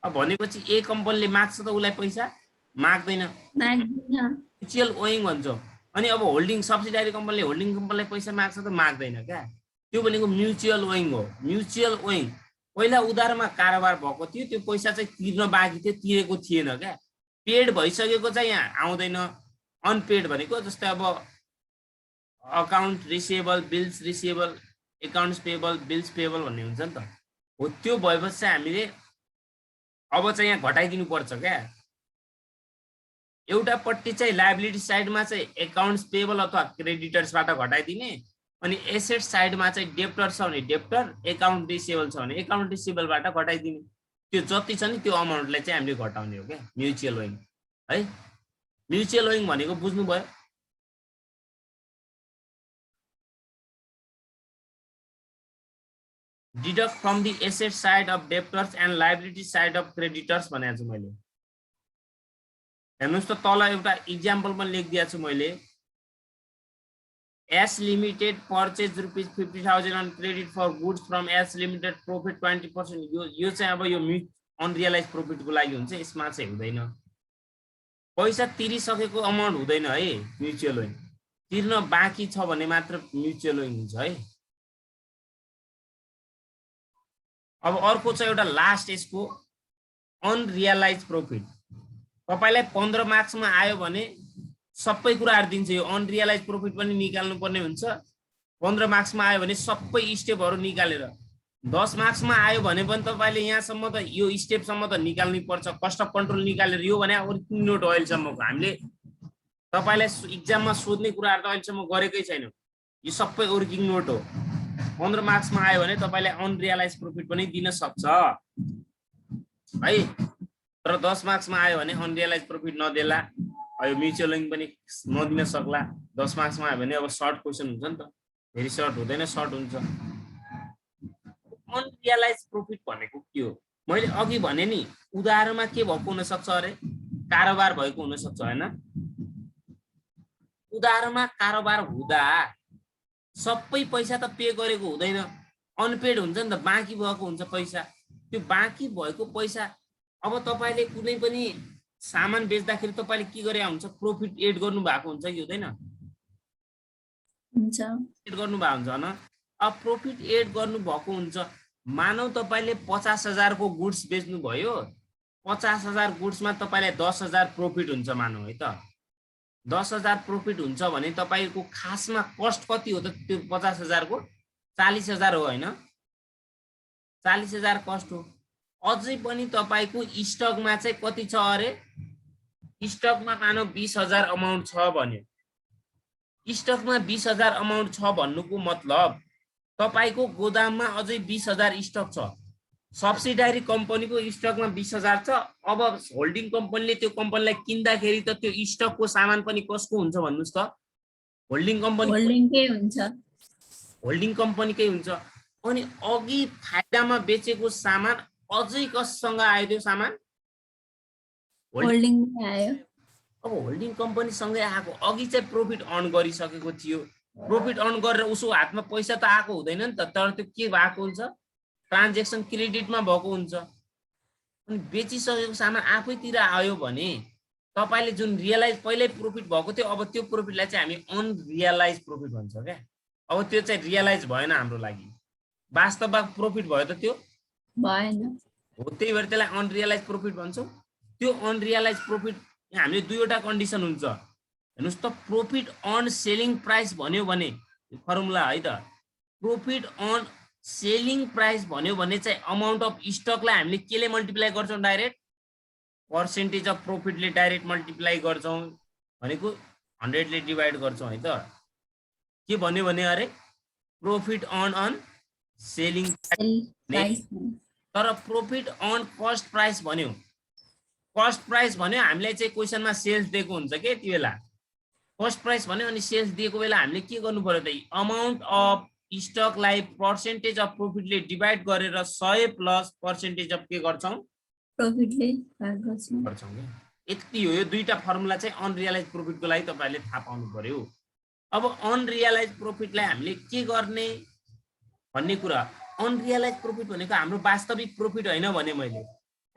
Speaker 1: अब भनेपछि ए कम्पनीले माग्छ त उसलाई पैसा, माग्दैन, म्युचुअल ओइङ भन्छौँ। अनि अब होल्डिङ सब्सिडारी कम्पनीले होल्डिङ कम्पनीलाई पैसा माग्छ त माग्दैन क्या, त्यो भनेको म्युचुअल ओइङ हो। म्युचुअल ओइङ पहिला उधारमा कारोबार भएको थियो, त्यो पैसा चाहिँ तिर्न बाँकी थियो, तिरेको थिएन क्या। पेड भइसकेको चाहिँ यहाँ आउँदैन। अनपेड भनेको जस्तै अब account receivable, bills receivable, accounts payable, bills payable भन्ने हुन्छ नि त, हो त्यो भएपछि चाहिँ हामीले अब चाहिँ यहाँ घटाइदिनु पर्छ क्या। एउटा पट्टि चाहिँ लायबिलिटी साइडमा चाहिँ अकाउन्ट्स पेएबल अथवा क्रेडिटर्सबाट घटाइदिने, अनि एसेट साइडमा चाहिँ डेप्टर छ भने डेप्टर, अकाउन्ट रिसिएबल छ भने अकाउन्ट रिसिएबलबाट घटाइदिने। त्यो जति छ नि त्यो अमाउन्टलाई चाहिँ हामीले घटाउने हो क्या म्युचुअल ओइङ है। म्युचुअल ओइङ भनेको बुझ्नुभयो? Deduct from the asset side of debtors and liability side of creditors भनेको छु मैले। हेर्नुस् त तल एउटा इक्जाम्पल पनि लेखिदिएको छु मैले। S limited purchase ₹50,000 on credit for goods from S limited, profit 20%। यो चाहिँ अब यो अनरियलाइज प्रॉफिटको लागि हुन्छ, यसमा चाहिँ हुँदैन। पैसा तिरिसकेको अमाउन्ट हुँदैन है म्युचुअल ओइङ, तिर्न बाँकी छ भने मात्र म्युचुअल ओइङ हुन्छ है। अब अर्को चाहिँ एउटा लास्ट यसको अनरियलाइज प्रॉफिट। तपाईलाई 15 मार्क्समा आयो भने सबै कुराहरु दिन्छ, यो अनरियलाइज प्रॉफिट पनि निकाल्नु पर्ने हुन्छ। 15 मार्क्समा आयो भने सबै स्टेपहरु निकालेर, 10 मार्क्समा आयो भने पनि तपाईले यहाँसम्म त यो स्टेपसम्म त निकाल्नै पर्छ। कस्ट अफ कन्ट्रोल निकालेर, यो भने ओरिजिनल ओइल सम्मको हामीले तपाईलाई इक्जाममा सोध्ने कुराहरु त अहिलेसम्म गरेकै छैन। यो सबै वर्किङ नोट हो। 15 मार्क्समा आयो भने तपाईले अनरियलाइज प्रॉफिट पनि दिन सक्छ है। तर 10 मार्क्समा आयो भने अनरियलाइज प्रॉफिट नदेला, यो म्युचुअल लिंक पनि नदिन सक्ला। 10 मार्क्समा आयो भने अब सर्ट क्वेशन हुन्छ नि त, भेरी सर्ट हुँदैन, सर्ट हुन्छ। अनरियलाइज प्रॉफिट भनेको के हो? मैले अघि भने नि उदाहरणमा के भएको हुन सक्छ अरे, कारोबार भएको हुन सक्छ हैन। उदाहरणमा कारोबार हुँदा सबै पैसा त पे गरेको हुँदैन, अनपेड हुन्छ नि त, बाँकी भएको हुन्छ पैसा। त्यो बाँकी भएको पैसा अब तपाईले कुनै पनि सामान बेच्दाखेरि तपाईले के गरे हुन्छ, प्रॉफिट एड गर्नु भएको हुन्छ कि हुँदैन?
Speaker 4: हुन्छ।
Speaker 1: एड गर्नु भएको हुन्छ हैन। अब प्रॉफिट एड गर्नु भएको हुन्छ। मानौ तपाईले 50,000 को गुड्स बेच्नु भयो, 50,000 गुड्समा तपाईलाई 10,000 प्रॉफिट हुन्छ मानौ है त। 10,000 प्रॉफिट हुन्छ भने तपाईको खासमा कस्ट कति हो त? त्यो 50,000 को 40,000 हो हैन? 40,000 कस्ट हो। अझै पनि तपाईको स्टकमा चाहिँ कति छ अरे? स्टकमा मानौ 20,000 अमाउन्ट छ भन्यो। स्टकमा 20,000 अमाउन्ट छ भन्नुको मतलब तपाईको गोदाममा अझै 20,000 स्टक छ। सब्सिडारी कम्पनीको स्टकमा 20,000 छ। अब होल्डिङ कम्पनीले त्यो कम्पनीलाई किन्दाखेरि त त्यो स्टकको सामान पनि कसको हुन्छ भन्नुस् त? होल्डिङ कम्पनी,
Speaker 4: होल्डिङकै हुन्छ।
Speaker 1: होल्डिङ कम्पनीकै हुन्छ। अनि अघि फाइदामा बेचेको सामान अझै कससँग आयो? त्यो सामान
Speaker 4: होल्डिङमै आयो।
Speaker 1: अब होल्डिङ कम्पनी सँगै आएको, अघि चाहिँ प्रॉफिट अर्न गरिसकेको थियो। प्रॉफिट अर्न गरेर उसको हातमा पैसा त आएको हुँदैन नि त, तर त्यो के भएको हुन्छ? ट्रान्ज्याक्सन क्रेडिटमा भएको हुन्छ। अनि बेचिसकेको सामान आफैतिर आयो भने तपाईले जुन रियलाइज पहिल्यै प्रॉफिट भएको थियो, अब त्यो प्रॉफिटलाई चाहिँ हामी अनरियलाइज प्रॉफिट भन्छ क्या। अब त्यो चाहिँ रियलाइज भएन हाम्रो लागि, वास्तवमा प्रॉफिट भयो त त्यो
Speaker 4: भएन
Speaker 1: हो। त्यही भएर त्यसलाई अनरियलाइज प्रॉफिट भन्छौँ। त्यो अनरियलाइज प्रॉफिट हामीले दुईवटा कन्डिसन हुन्छ हेर्नुस् त। प्रॉफिट अन सेलिङ प्राइस भन्यो भने फर्मुला है त, प्रॉफिट अन सेलिङ प्राइस भन्यो भने चाहिँ अमाउन्ट अफ स्टकलाई हामीले केले मल्टिप्लाई गर्छौं? डाइरेक्ट पर्सेन्टेज अफ प्रॉफिटले डाइरेक्ट मल्टिप्लाई गर्छौं, भनेको 100 ले डिवाइड गर्छौं है त। के भन्यो भने अरे प्रॉफिट अन सेलिङ प्राइस। तर प्रॉफिट अन कस्ट प्राइस भन्यो, कस्ट प्राइस भन्यो हामीले चाहिँ क्वेशनमा सेल्स दिएको हुन्छ के त्यो बेला। कस्ट प्राइस भन्यो अनि सेल्स दिएको बेला हामीले के गर्नु पर्यो त? अमाउन्ट अफ स्टकलाई पर्सेन्टेज अफ प्रॉफिटले डिवाइड गरेर 100 प्लस पर्सेन्टेज अफ के गर्छौं?
Speaker 4: प्रॉफिटले भाग गर्छौं।
Speaker 1: यति हो। यो दुईटा फर्मुला चाहिँ अनरियलाइज प्रॉफिटको लागि तपाईले थाहा पाउनु पर्यो। अब अनरियलाइज प्रॉफिटलाई हामीले के गर्ने भन्ने कुरा। अनरियलाइज प्रॉफिट भनेको हाम्रो वास्तविक प्रॉफिट हैन भने मैले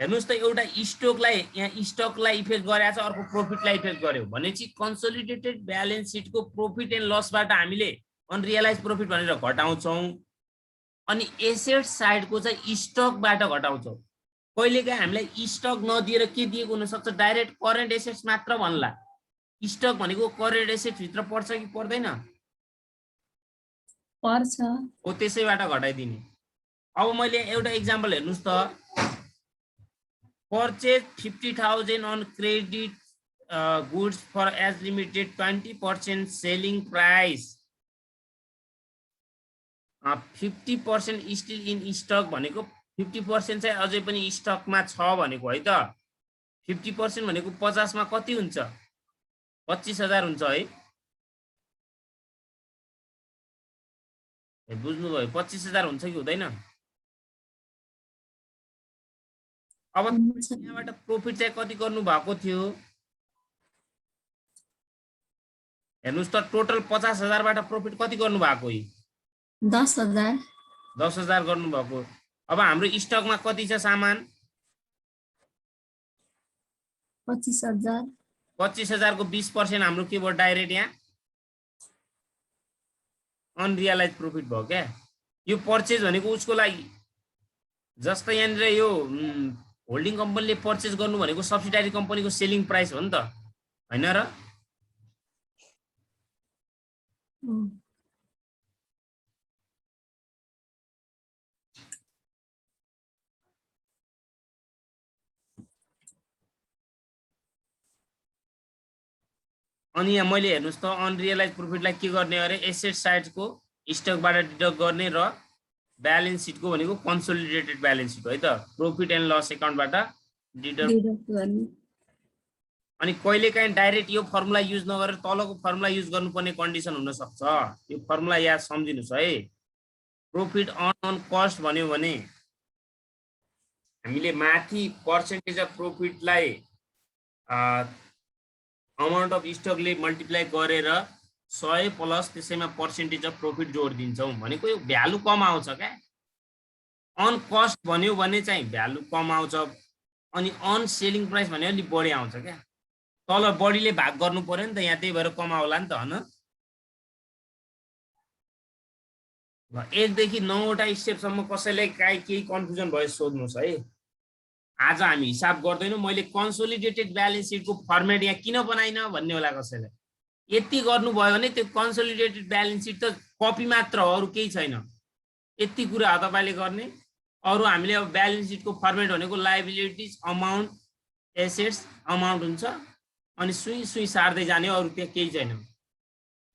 Speaker 1: हेर्नुस् त, एउटा स्टकलाई यहाँ स्टकलाई इफेक्ट गरेछ, अर्को प्रॉफिटलाई इफेक्ट गर्यो भनेपछि कन्सोलिडेटेड ब्यालेन्स सिटको प्रॉफिट एन्ड लसबाट हामीले अनरियलाइज प्रॉफिट भनेर घटाउँछौं। अनि एसेट साइडको चाहिँ स्टकबाट घटाउँछौं। कहिलेकाहीँ हामीलाई स्टक नदिएर के दिएको हुन सक्छ? डाइरेक्ट करेन्ट एसेट्स मात्र भन्ला। स्टक भनेको करेन्ट एसेट्स भित्र पर्छ कि पर्दैन?
Speaker 4: पर्छ।
Speaker 1: हो, त्यसैबाट घटाइदिने। अब मैले एउटा एक्जाम्पल हेर्नुस् त, purchase 50,000 on credit goods for S limited 20% selling price, 50% still in stock भनेको 50% चाहिँ अझै पनि स्टकमा छ भनेको है त। 50% भनेको 50 मा कति हुन्छ? 25,000 हुन्छ है। बुझ्नुभयो? 25,000 हुन्छ कि हुँदैन? अब यहाँबाट प्रॉफिट चाहिँ कति गर्नु भएको थियो? हेर्नुस् त, टोटल 50,000 बाट प्रॉफिट कति गर्नु भएको?
Speaker 4: 10,000।
Speaker 1: 10,000 गर्नु भएको। अब हाम्रो स्टकमा कति छ सामान?
Speaker 4: 25,000।
Speaker 1: 25,000 को 20% हाम्रो के भयो? डाइरेक्ट यहाँ अनरियलाइज प्रॉफिट भयो क्या। यो परचेज भनेको उसको लागि, जस्तै यहाँनिर यो होल्डिङ कम्पनीले परचेज गर्नु भनेको सब्सिडारी कम्पनीको सेलिङ प्राइस हो नि त, हैन र? अनि यहाँ मैले हेर्नुस् त अनरियलाइज प्रॉफिटलाई के गर्ने अरे एसेट साइडको स्टकबाट डिडक्ट गर्ने र ब्यालेन्स सिटको भनेको कन्सोलिडेटेड ब्यालेन्स सिट है त प्रॉफिट एन्ड लस एकाउन्टबाट डिडक्ट
Speaker 4: डिडक्ट गर्ने
Speaker 1: अनि कहिलेकाहीँ डाइरेक्ट यो फर्मुला युज नगरेर तलको फर्मुला युज गर्नुपर्ने कन्डिसन हुन सक्छ यो फर्मुला याद सम्झिनुस् है प्रॉफिट अन कस्ट भन्यो भने हामीले माथि पर्सेन्टेज अफ प्रॉफिटलाई अमाउन्ट अफ स्टकले मल्टिप्लाई गरेर 100 प्लस त्यसैमा पर्सेन्टेज अफ प्रॉफिट जोडिदिन्छौँ भनेको यो भ्यालु कम आउँछ क्या अन कस्ट भन्यो भने चाहिँ भ्यालु कम आउँछ अनि अन सेलिङ प्राइस भने अलि बढी आउँछ क्या तल बढीले भाग गर्नु पर्यो नि त यहाँ त्यही भएर कम आउला नि त हैन ल 1 देखि 9 वटा स्टेपसम्म कसैलाई केही कन्फ्युजन भयो सोध्नुस् है आज हामी हिसाब गर्दैनौँ मैले कन्सोलिडेटेड ब्यालेन्स सिटको फर्मेट यहाँ किन बनाइन भन्ने होला कसैलाई यति गर्नुभयो भने त्यो कन्सोलिडेटेड ब्यालेन्स सिट त कपी मात्र हो अरू केही छैन यति कुरा हो तपाईले गर्ने अरू हामीले अब ब्यालेन्स सिटको फर्मेट भनेको लायबिलिटीज अमाउन्ट एसेट्स अमाउन्ट हुन्छ अनि सुई सुई सार्दै जाने अरू त्यहाँ केही छैन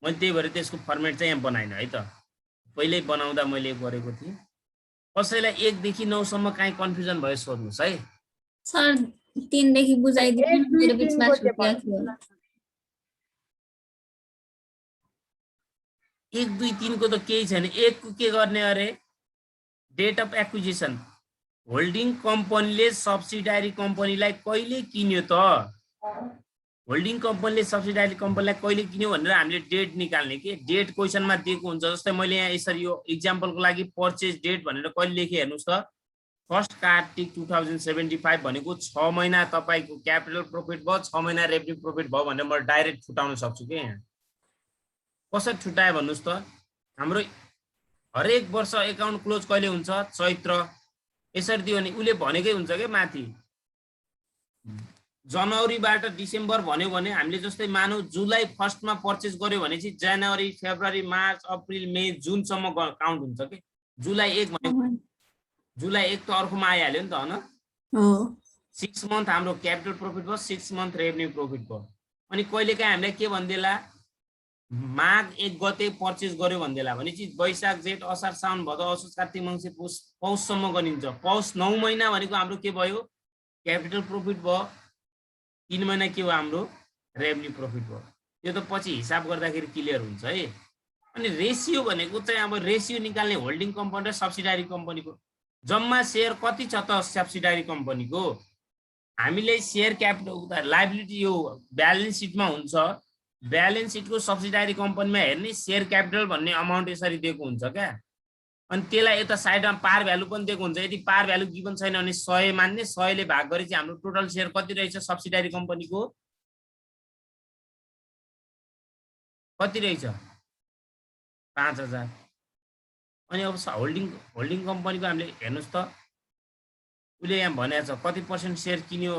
Speaker 1: मैले त्यही भएर त्यसको फर्मेट चाहिँ यहाँ बनाइन है त पहिल्यै बनाउँदा मैले गरेको थिएँ कसैलाई 1 देखि 9 सम्म काहीँ कन्फ्युजन भयो सोध्नुस् है
Speaker 4: सर 3 देखि बुझाइदिनु मेरो बिचमा छुट्या थियो
Speaker 1: 1 2 3 को त केही छैन 1 को के गर्ने अरे डेट अफ एक्विजिसन होल्डिङ कम्पनीले सब्सिडायरी कम्पनीलाई कहिले किन्यो त होल्डिङ कम्पनीले सब्सिडायरी कम्पनीलाई कहिले किन्यो भनेर हामीले डेट निकाल्ने के डेट क्वेशनमा दिएको हुन्छ जस्तै मैले यहाँ यसरी यो एक्जाम्पलको लागि पर्चेज डेट भनेर कहिले लेखे हेर्नुस् त 1 कार्तिक 2075 भनेको 6 महिना तपाईको क्यापिटल प्रॉफिट भयो 6 महिना रेभेन्यू प्रॉफिट भयो भनेर म डाइरेक्ट छुटाउन सक्छु के यहाँ कसरी छुटाए भन्नुस् त हाम्रो हरेक वर्ष एकाउन्ट क्लोज कहिले हुन्छ चैत्र यसरी दियो भने उले भनेकै हुन्छ के माथि जनवरीबाट डिसेम्बर भन्यो भने हामीले जस्तै मानौ जुलाई 1 मा पर्चेज गर्यो भने चाहिँ जनवरी फेब्रुअरी मार्च अप्रिल मे जुन सम्म काउन्ट हुन्छ के जुलाई 1 भनेको जुलाई 1 त अर्कोमा आइहाल्यो नि त हैन
Speaker 4: हो
Speaker 1: 6 मन्थ हाम्रो क्यापिटल प्रॉफिट भयो 6 मन्थ रेभेन्यू प्रॉफिट भयो अनि कहिलेकाहीँ हामीले के भन्देला माघ 1 गते पर्चेज गर्यो भन्देला भने चाहिँ वैशाख जेठ असार साउन भदौ असोज कार्तिक मङ्सिर पौष सम्म गनिन्छ पौष 9 महिना भनेको हाम्रो के भयो क्यापिटल प्रॉफिट भयो 3 महिना के हो हाम्रो रेभेन्यू प्रॉफिट भयो यो त पछि हिसाब गर्दाखेरि क्लियर हुन्छ है अनि रेशियो भनेको चाहिँ अब रेशियो निकाल्ने होल्डिङ कम्पनी र सब्सिडायरी कम्पनीको जम्मा शेयर कति छ त सब्सिडायरी कम्पनीको हामीले शेयर क्यापिटल लायबिलिटी यो ब्यालेन्स सिटमा हुन्छ ब्यालेन्स सिटको सब्सिडायरी कम्पनीमा हेर्ने शेयर क्यापिटल भन्ने अमाउन्ट यसरी दिएको हुन्छ क्या अनि त्यसलाई यता साइडमा पार भ्यालु पनि दिएको हुन्छ यदि पार भ्यालु गिभन छैन भने 100 मान्ने 100 ले भाग गरे चाहिँ हाम्रो टोटल शेयर कति रहेछ सब्सिडायरी कम्पनीको कति रहेछ 5000 अनि अब होल्डिङ कम्पनीको हामीले हेर्नुस् त उले यहाँ भनेको छ कति % शेयर किन्यो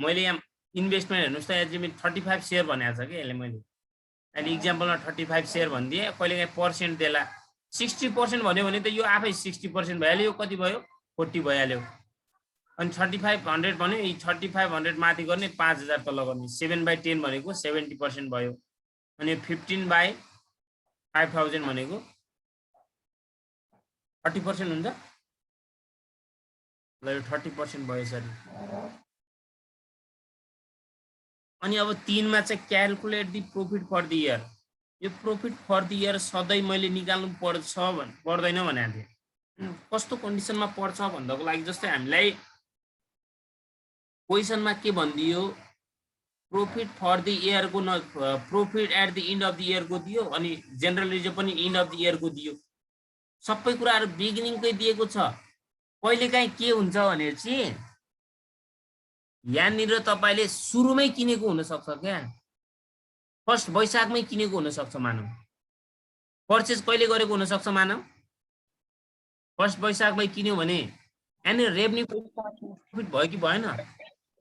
Speaker 1: मैले यहाँ इन्भेस्टमेन्ट हेर्नुस् त यहाँ 35 शेयर भनेको छ के यसले मैले अहिले एक्जाम्पलमा 35 शेयर भनिदिए कहिलेकाहीँ पर्सेन्ट देला 60% भन्यो भने त यो आफै 60% भइहाल्यो यो कति भयो 40 भइहाल्यो अनि 3500 भन्यो यी 3500 माथि गर्ने 5000 तल गर्ने 7/10 भनेको 70% भयो अनि 15/5000 भनेको 30% हुन्छ ल यो 30% भयो यसरी अनि अब 3 मा चाहिँ calculate the profit for the year यो प्रॉफिट फर द इयर सधैँ मैले निकाल्नु पर्दैन भनेको थिएँ कस्तो कन्डिसनमा पर्छ भन्नको लागि जस्तै हामीलाई क्वेशनमा के भनिदियो प्रॉफिट फर द इयर को profit at the end of the year को दियो अनि जनरल रिजर्भ पनि एन्ड अफ द इयर को दियो सबै कुराहरु बिगिनिङकै दिएको छ कहिलेकाहीँ के हुन्छ भने चाहिँ यहाँनिर तपाईले सुरुमै किनेको हुन सक्छ क्या फर्स्ट वैशाखमै किनेको हुन सक्छ मानौ पर्चेज कहिले गरेको हुन सक्छ मानौ फर्स्ट वैशाखमै किन्यो भने अनि रेभेन्यू प्रॉफिट भयो कि भएन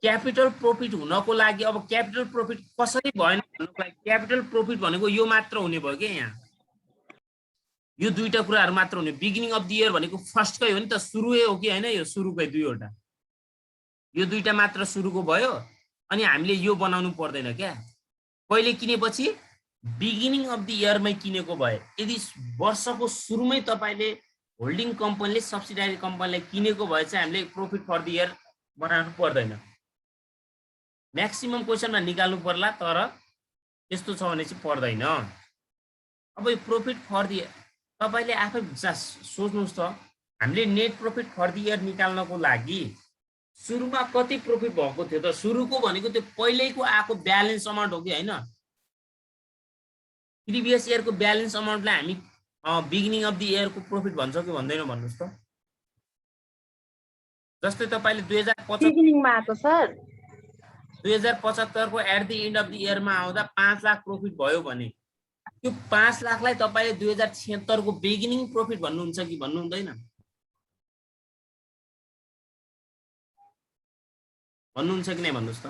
Speaker 1: क्यापिटल प्रॉफिट हुनको लागि अब क्यापिटल प्रॉफिट कसरी भएन भन्नुको लागि क्यापिटल प्रॉफिट भनेको यो मात्र हुने भयो के यहाँ यो दुईटा कुराहरु मात्र हुने बिगिनिङ अफ द इयर भनेको फर्स्टकै हो नि त सुरुै हो कि हैन यो सुरुकै दुईवटा यो दुईटा मात्र सुरुको भयो अनि हामीले यो बनाउनु पर्दैन क्या कहिले किनेपछि बिगिनिङ अफ द इयरमै किनेको भए, यदि वर्षको सुरुमै तपाईले होल्डिङ कम्पनीले सब्सिडारी कम्पनीलाई किनेको भए चाहिँ हामीले प्रॉफिट फर द इयर बनाउनु पर्दैन। म्याक्सिमम क्वेशनमा निकाल्नु पर्ला, तर त्यस्तो छ भने चाहिँ पर्दैन। अब यो प्रॉफिट फर द इयर तपाईले आफै सोच्नुस् त, हामीले net profit for the year निकाल्नको लागि सुरुमा कति प्रॉफिट भएको थियो त? सुरुको भनेको त्यो पहिलेको आएको ब्यालेन्स अमाउन्ट हो कि हैन? प्रिभियस इयरको ब्यालेन्स अमाउन्टलाई हामी बिगिनिङ अफ द इयरको प्रॉफिट भन्छौँ कि भन्दैनौँ भन्नुस् त? जस्तै तपाईले 2075
Speaker 2: बिगिनिङमा आएको सर
Speaker 1: 2075 को at the end of the इयरमा आउँदा 5 लाख प्रॉफिट भयो भने त्यो 5 लाखलाई तपाईले 2076 को बिगिनिङ प्रॉफिट भन्नुहुन्छ कि भन्नु हुँदैन? भन्नुहुन्छ कि नै भन्नुस् त?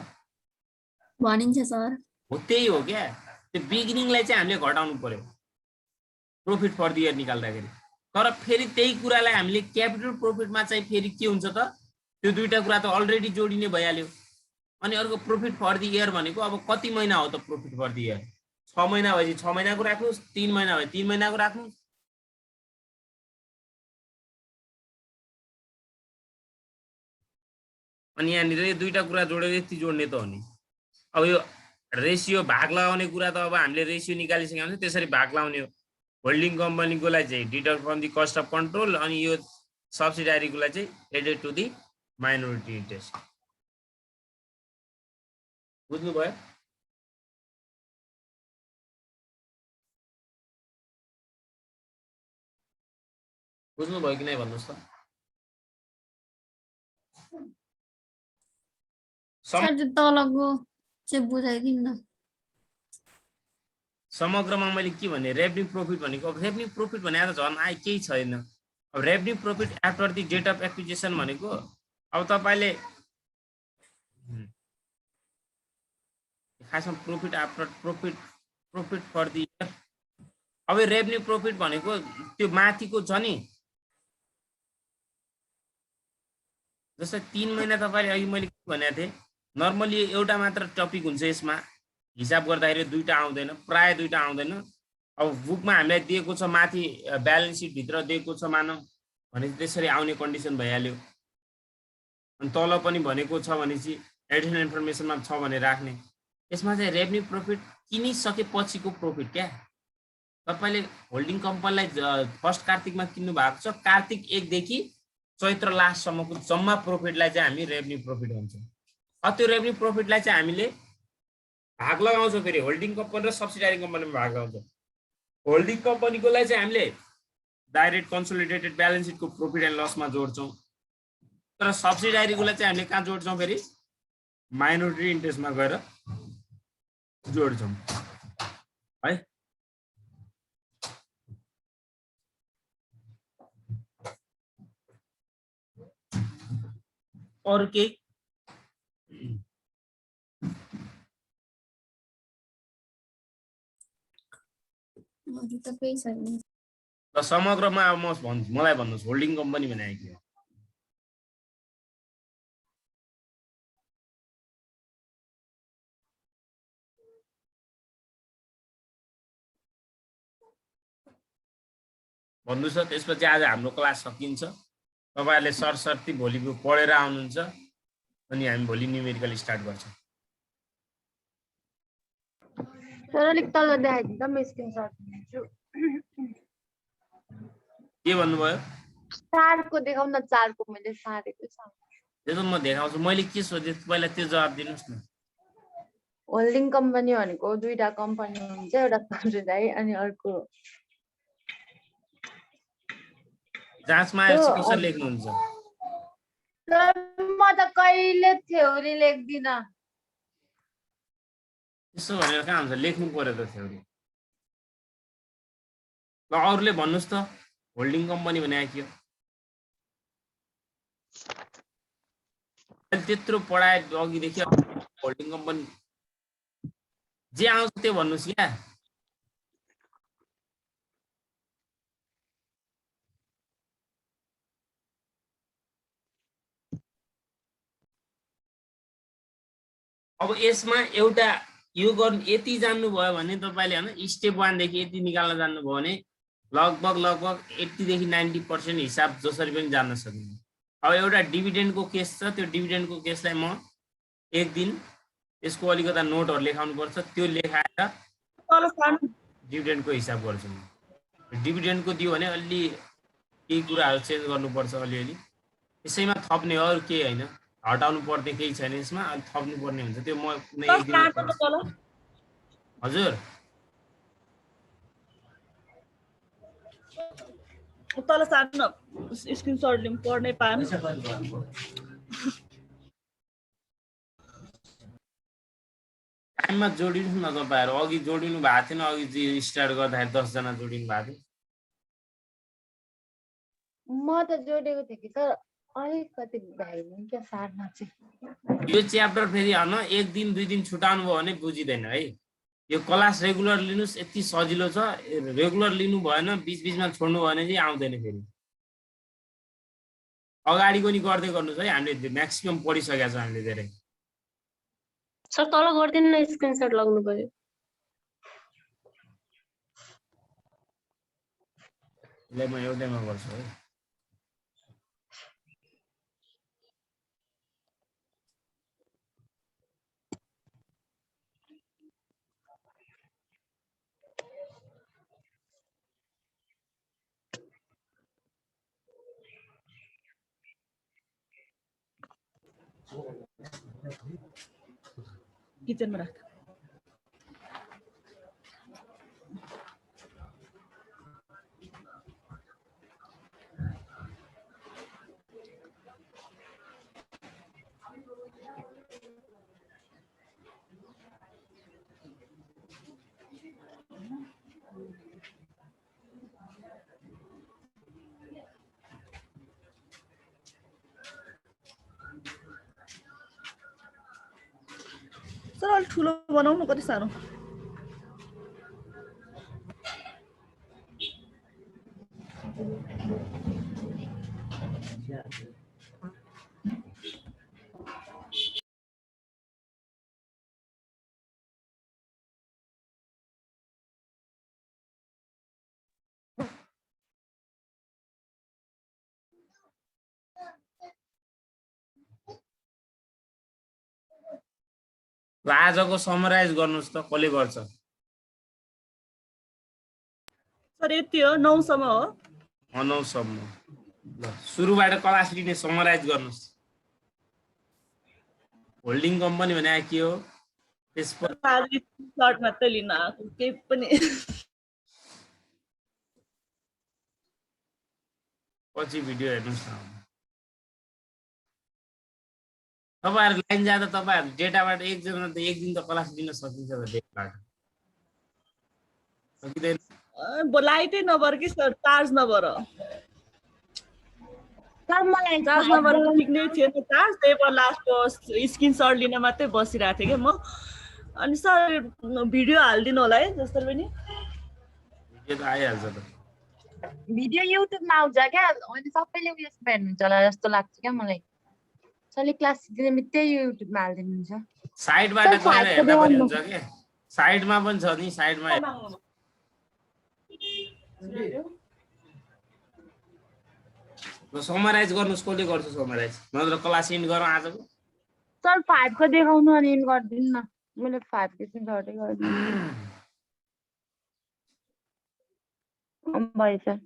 Speaker 4: भनिन्छ सर।
Speaker 1: हो, त्यही हो क्या। त्यो बिगिनिङलाई चाहिँ हामीले घटाउनु पर्यो प्रॉफिट फर द इयर निकाल्दाखेरि। तर फेरि त्यही कुरालाई हामीले क्यापिटल प्रॉफिटमा चाहिँ फेरि के हुन्छ त? त्यो दुईटा कुरा त अलरेडी जोडिने भइहाल्यो। अनि अर्को प्रॉफिट फर द इयर भनेको अब कति महिना हो त प्रॉफिट फर द इयर? 6 महिना भएपछि 6 महिनाको राख्नुस्, 3 महिना भए 3 महिनाको राख्नुस्। अनि यहाँनिर यो दुईटा कुरा जोडेर यति जोड्ने त हो नि। अब यो रेसियो भाग लगाउने कुरा त अब हामीले रेसियो निकालिसकेका हुन्छ, त्यसरी भाग लगाउने हो। होल्डिङ कम्पनीको लागि चाहिँ deduct from the cost of control, अनि यो सब्सिडारीको लागि चाहिँ added to the minority interest. बुझ्नुभयो? बुझ्नुभयो कि नै भन्नुहोस् त?
Speaker 4: सर त्यो तलको चाहिँ बुझाइदिनु न।
Speaker 1: समग्रमा मैले के भने, रेभेन्यू प्रॉफिट भनेको, अब रेभेन्यू प्रॉफिट भने त झन् आइ केही छैन। अब revenue profit after the date of acquisition भनेको अब तपाईले खासमा profit after profit for the year. अब रेभेन्यू प्रॉफिट भनेको त्यो माथिको छ नि, जस्तै 3 महिना तपाईले अघि मैले के भनेको थिएँ, नर्मली एउटा मात्र टपिक हुन्छ यसमा, हिसाब गर्दाखेरि दुईटा आउँदैन, प्राय दुईटा आउँदैन। अब बुकमा हामीलाई दिएको छ, माथि ब्यालेन्स सिट भित्र दिएको छ मानौ भने त्यसरी आउने कन्डिसन भइहाल्यो। अनि तल पनि भनेको छ भने चाहिँ एडिसनल इन्फर्मेसनमा छ भने राख्ने। यसमा चाहिँ रेभेन्यू प्रॉफिट किनिसकेपछिको प्रॉफिट क्या। तपाईले होल्डिङ कम्पनीलाई फर्स्ट कार्तिकमा किन्नु भएको छ, कार्तिक 1 देखि चैत्र लास्टसम्मको जम्मा प्रॉफिटलाई चाहिँ हामी रेभेन्यू प्रॉफिट भन्छौँ। अब त्यो रेभेन्यू प्रॉफिटलाई चाहिँ हामीले भाग लगाउँछौँ, फेरि होल्डिङ कम्पनी र सब्सिडारी कम्पनीमा भाग लगाउँछौँ। होल्डिङ कम्पनीको लागि चाहिँ हामीले डाइरेक्ट कन्सोलिडेटेड ब्यालेन्स सिटको प्रॉफिट एन्ड लसमा जोड्छौँ, तर सब्सिडारीको लागि चाहिँ हामीले कहाँ जोड्छौँ? फेरि माइनोरिटी इन्ट्रेस्टमा गएर जोड्छौँ है। अरू केही?
Speaker 4: अरू त केही छैन।
Speaker 1: र समग्रमा अब मलाई भन्नुहोस्, होल्डिङ कम्पनी भनेको के हो? भन्नुहोस् त। त्यसपछि आज हाम्रो क्लास सकिन्छ। तपाईहरुले सरसर्ती भोलिको पढेर आउनुहुन्छ, अनि हामी भोलि न्युमेरिकल स्टार्ट गर्छौँ।
Speaker 2: सर अलिक तल देखाइदिनु त, म स्क्रिनसट दिन्छु।
Speaker 1: के भन्नुभयो?
Speaker 2: 4 को देखाउन, 4 को मैले सारेको छ।
Speaker 1: त्यो त म देखाउँछु। मैले के सोधेँ पहिला त्यो जवाब दिनुस् न।
Speaker 2: होल्डिङ कम्पनी भनेको दुईटा कम्पनी हुन्छ, एउटा सब्सिडारी अनि अर्को।
Speaker 1: जाँचमा आएर चाहिँ कसरी लेख्नुहुन्छ?
Speaker 2: सर म त कहिले थ्योरी लेख्दिन।
Speaker 1: त्यसो भनेर कहाँ हुन्छ? लेख्नु पर्यो त थ्योरी। ल अरूले भन्नुहोस् त, होल्डिङ कम्पनी भनेको के हो? त्यत्रो पढाए अघिदेखि होल्डिङ कम्पनी जे आउँछ त्यो भन्नुहोस् क्या। अब यसमा एउटा यो गर्नु यति जान्नुभयो भने तपाईँले होइन स्टेप 1 देखि यति निकाल्न जान्नुभयो भने लगभग 80 देखि 90% हिसाब जसरी पनि जान्न सक्नुहुन्छ। अब एउटा डिभिडेन्डको केस छ, त्यो डिभिडेन्डको केसलाई म एक दिन यसको अलिकता नोटहरु लेखाउनु पर्छ, त्यो लेखाएर डिभिडेन्डको हिसाब गर्छु म। डिभिडेन्डको दियो भने अलि केही कुराहरु चेन्ज गर्नुपर्छ अलिअलि, यसैमा थप्ने हो, अरु केही हैन। हटाउनु पर्ने केही छैन यसमा, अनि थप्नु पर्ने हुन्छ, त्यो म कुनै एक दिन। हजुर
Speaker 5: तल सार्नु स्क्रिनशट लिम पढ्नै पाएन।
Speaker 1: टाइममा जोडिनु न तपाईहरु, अघि जोडिनु भएको थिएन, अघि स्टार्ट गर्दाखेरि 10 जना जोडिनु भएको थियो।
Speaker 2: म त जोडेको थिएँ कि तर अलिकति भ्याइदिनु क्या सार्न चाहिँ।
Speaker 1: यो च्याप्टर फेरि एक दिन दुई दिन छुटाउनु भयो भने बुझिदैन है। यो क्लास रेगुलर लिनुस्, यति सजिलो छ। रेगुलर लिनु भएन, बीच बीचमा छोड्नु भयो भने चाहिँ आउँदैन फेरि। अगाडिको नि गर्दै गर्नुस् है, हामीले म्याक्सिमम पढिसकेका छौँ हामीले धेरै।
Speaker 6: सर तल गर्दिनु न, स्क्रिनशट लाग्नु पर्यो।
Speaker 1: ल म एउटैमा गर्छु है।
Speaker 5: किचनमा राख। सर अलि ठुलो बनाउनु, कति सानो?
Speaker 1: आजको समराइज गर्नुस् त, कसले गर्छ?
Speaker 5: सर यति हो, 9 सम्म हो।
Speaker 1: 9 सम्म। ल सुरुबाट क्लास लिने समराइज गर्नुस्। होल्डिङ कम्पनी भने के हो? त्यसपछि
Speaker 5: सर्ट मात्रै लिन आएको, केही पनि।
Speaker 1: पछि भिडियो हेर्नुस् न। तपाईहरु लाइन जाँदा तपाईहरु डेटाबाट एक दिन त क्लास लिन सकिन्छ त डेटाबाट। सकिदैन?
Speaker 5: लाइटै नभएर कि सर, चार्ज नभएर।
Speaker 2: सर मलाई
Speaker 5: चार्ज नभएर ठिक नै थिएन चार्ज, त्यही भएर लास्टको स्क्रिनशट लिन मात्रै बसिरहेको थिएँ क्या म। अनि सर भिडियो हालिदिनु होला है जसरी पनि।
Speaker 1: भिडियो त आइहाल्छ त।
Speaker 2: भिडियो युट्युबमा आउँछ क्या, अनि सबैले उयसमा हेर्नुहुन्छ होला जस्तो लाग्छ क्या मलाई। सरले क्लास दिने बित्तिकै युट्युबमा हालिदिनुहुन्छ।
Speaker 1: साइडबाट गएर हेर्दा पनि हुन्छ के? साइडमा पनि छ नि, साइडमा समराइज गर्नुस्, कसले गर्छ समराइज? नत्र क्लास इन्ड गरौँ आजको।
Speaker 2: सर 5 को देखाउनु अनि इन गरिदिनु न, मैले 5 को चाहिँ गर्दै गर्दिनु। भयो सर।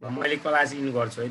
Speaker 1: मैले क्लास इन्ड गर्छु है।